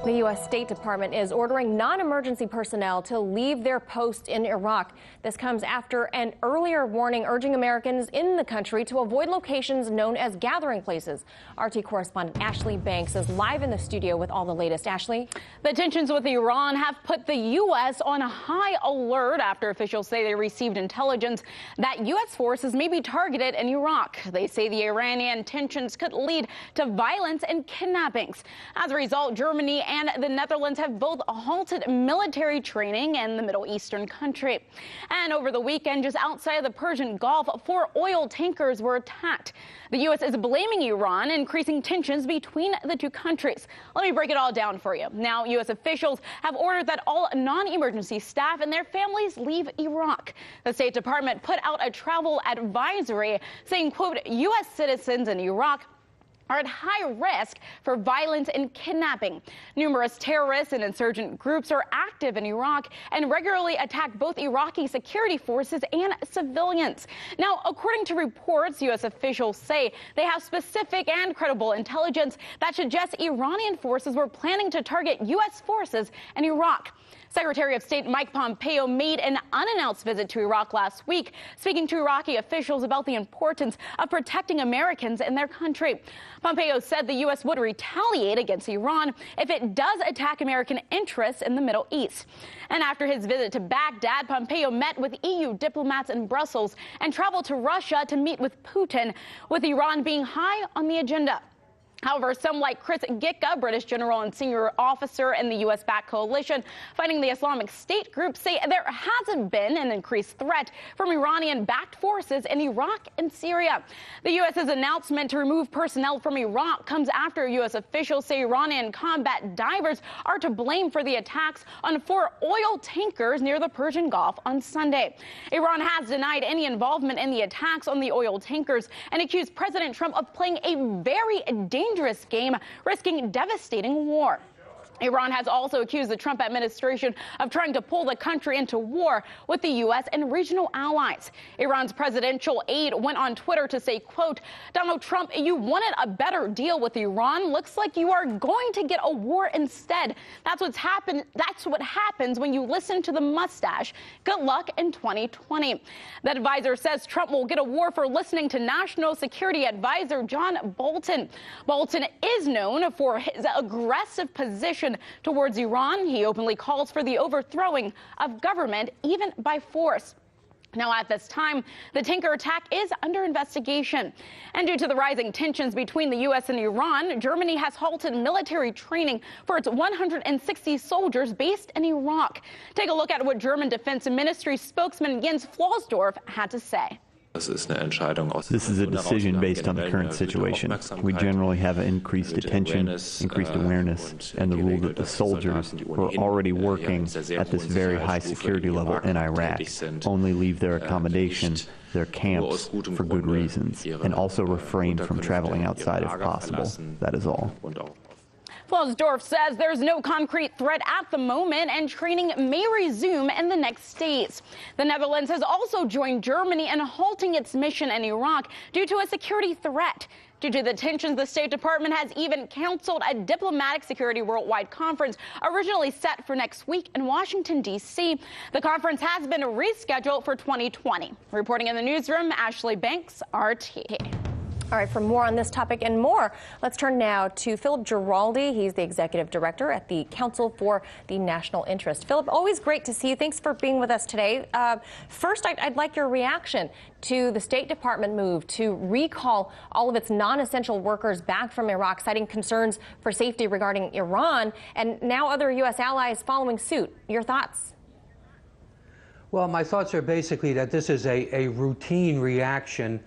The U.S. State Department is ordering non-emergency personnel to leave their post in Iraq. This comes after an earlier warning urging Americans in the country to avoid locations known as gathering places. RT correspondent Ashlee Banks is live in the studio with all the latest. Ashlee? The tensions with Iran have put the U.S. on a high alert after officials say they received intelligence that U.S. forces may be targeted in Iraq. They say the Iranian tensions could lead to violence and kidnappings. As a result, Germany and the Netherlands have both halted military training in the Middle Eastern country. And over the weekend, just outside of the Persian Gulf, 4 oil tankers were attacked. The U.S. is blaming Iran, increasing tensions between the two countries. Let me break it all down for you. Now, U.S. officials have ordered that all non-emergency staff and their families leave Iraq. The State Department put out a travel advisory saying, quote, U.S. citizens in Iraq are at high risk for violence and kidnapping. Numerous terrorists and insurgent groups are active in Iraq and regularly attack both Iraqi security forces and civilians. Now, according to reports, U.S. officials say they have specific and credible intelligence that suggests Iranian forces were planning to target U.S. forces in Iraq. Secretary of State Mike Pompeo made an unannounced visit to Iraq last week, speaking to Iraqi officials about the importance of protecting Americans in their country. Pompeo said the U.S. would retaliate against Iran if it does attack American interests in the Middle East. And after his visit to Baghdad, Pompeo met with EU diplomats in Brussels and traveled to Russia to meet with Putin, with Iran being high on the agenda. However, some like Chris Gicca, British general and senior officer in the U.S.-backed coalition fighting the Islamic State group, say there hasn't been an increased threat from Iranian-backed forces in Iraq and Syria. The U.S.'s announcement to remove personnel from Iraq comes after U.S. officials say Iranian combat divers are to blame for the attacks on 4 oil tankers near the Persian Gulf on Sunday. Iran has denied any involvement in the attacks on the oil tankers and accused President Trump of playing a very dangerous game, risking devastating war. Iran has also accused the Trump administration of trying to pull the country into war with the U.S. and regional allies. Iran's presidential aide went on Twitter to say, quote, Donald Trump, you wanted a better deal with Iran. Looks like you are going to get a war instead. That's what happens when you listen to the mustache. Good luck in 2020. That advisor says Trump will get a war for listening to National Security Advisor John Bolton. Bolton is known for his aggressive position towards Iran. He openly calls for the overthrowing of government, even by force. Now, at this time, the tanker attack is under investigation. And due to the rising tensions between the U.S. and Iran, Germany has halted military training for its 160 soldiers based in Iraq. Take a look at what German Defense Ministry spokesman Jens Flossdorf had to say. This is a decision based on the current situation. We generally have increased attention, increased awareness, and the rule that the soldiers who are already working at this very high security level in Iraq only leave their accommodation, their camps, for good reasons, and also refrain from traveling outside if possible. That is all. Flossdorf says there's no concrete threat at the moment and training may resume in the next days. The Netherlands has also joined Germany in halting its mission in Iraq due to a security threat. Due to the tensions, the State Department has even canceled a diplomatic security worldwide conference originally set for next week in Washington, D.C. The conference has been rescheduled for 2020. Reporting in the newsroom, Ashlee Banks, RT. All right, for more on this topic and more, let's turn now to Philip Giraldi. He's the executive director at the Council for the National Interest. Philip, always great to see you. Thanks for being with us today. First, I'd like your reaction to the State Department move to recall all of its non-essential workers back from Iraq, citing concerns for safety regarding Iran, and now other U.S. allies following suit. Your thoughts? Well, my thoughts are basically that this is a routine reaction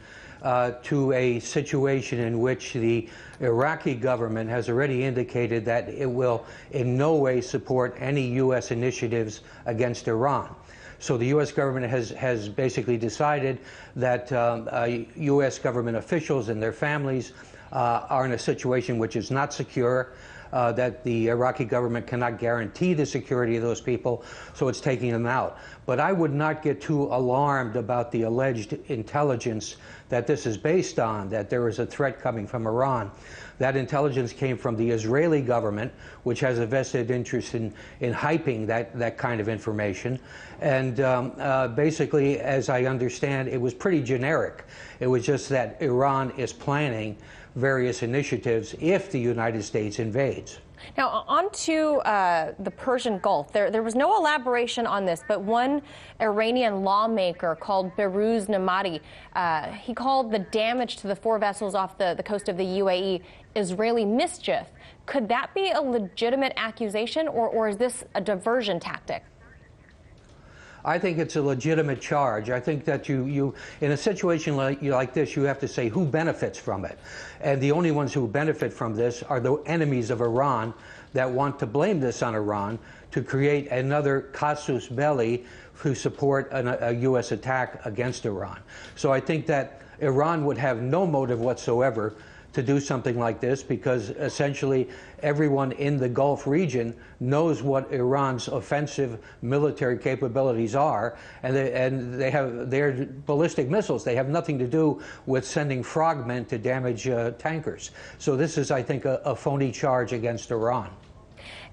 to a situation in which the Iraqi government has already indicated that it will in no way support any U.S. initiatives against Iran. So the U.S. government has basically decided that U.S. government officials and their families are in a situation which is not secure, that the Iraqi government cannot guarantee the security of those people, so it's taking them out. But I would not get too alarmed about the alleged intelligence that this is based on, that there is a threat coming from Iran. That intelligence came from the Israeli government, which has a vested interest in hyping that kind of information. And basically, as I understand, it was pretty generic. It was just that Iran is planning various initiatives if the United States invades. Now, on to the Persian Gulf. There was no elaboration on this, but one Iranian lawmaker called Behrouz Namadi, he called the damage to the 4 vessels off the coast of the UAE Israeli mischief. Could that be a legitimate accusation, or is this a diversion tactic? I think it's a legitimate charge. I think that you in a situation like this, you have to say who benefits from it. And the only ones who benefit from this are the enemies of Iran that want to blame this on Iran to create another casus belli to support a U.S. attack against Iran. So I think that Iran would have no motive whatsoever to do something like this, because essentially everyone in the Gulf region knows what Iran's offensive military capabilities are, and they have their ballistic missiles. They have nothing to do with sending frogmen to damage tankers. So this is, I think, a phony charge against Iran.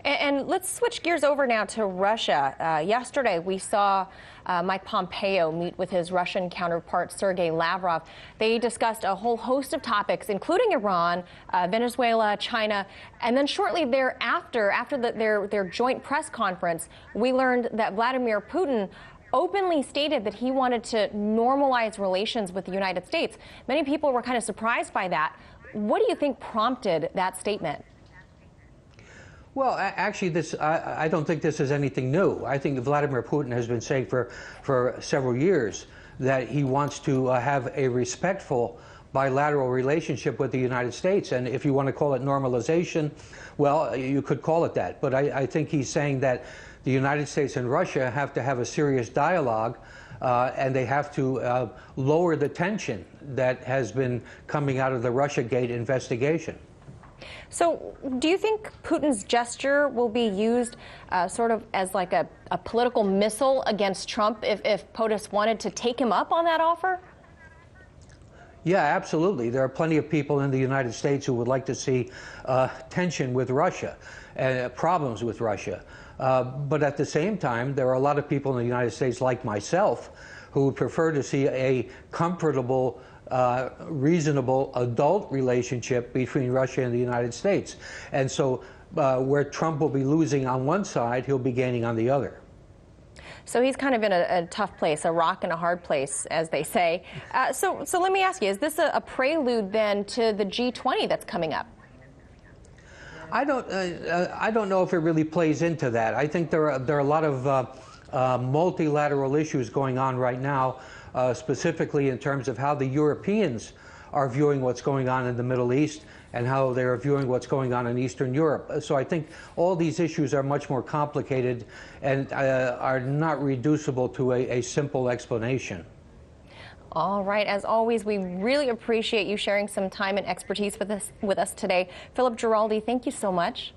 And let's switch gears over now to Russia. Yesterday, we saw Mike Pompeo meet with his Russian counterpart, Sergei Lavrov. They discussed a whole host of topics, including Iran, Venezuela, China. And then shortly thereafter, after their joint press conference, we learned that Vladimir Putin openly stated that he wanted to normalize relations with the United States. Many people were kind of surprised by that. What do you think prompted that statement? Well, actually, I don't think this is anything new. I think Vladimir Putin has been saying for several years that he wants to have a respectful bilateral relationship with the United States. And if you want to call it normalization, well, you could call it that. But I think he's saying that the United States and Russia have to have a serious dialogue, and they have to lower the tension that has been coming out of the Russiagate investigation. So do you think Putin's gesture will be used sort of as like a political missile against Trump if POTUS wanted to take him up on that offer? Yeah, absolutely. There are plenty of people in the United States who would like to see tension with Russia and problems with Russia. But at the same time, there are a lot of people in the United States, like myself, who would prefer to see a comfortable, reasonable adult relationship between Russia and the United States. And so where Trump will be losing on one side, he'll be gaining on the other. So he's kind of in a tough place, a rock and a hard place, as they say. So let me ask you, is this a prelude then to the G20 that's coming up? I don't know if it really plays into that. I think there are a lot of multilateral issues going on right now, specifically in terms of how the Europeans are viewing what's going on in the Middle East and how they're viewing what's going on in Eastern Europe. So I think all these issues are much more complicated and are not reducible to a simple explanation. All right. As always, we really appreciate you sharing some time and expertise with us today. Philip Giraldi, thank you so much.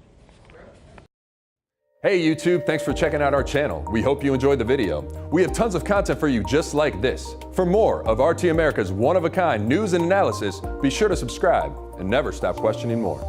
Hey YouTube, thanks for checking out our channel. We hope you enjoyed the video. We have tons of content for you just like this. For more of RT America's one-of-a-kind news and analysis, be sure to subscribe and never stop questioning more.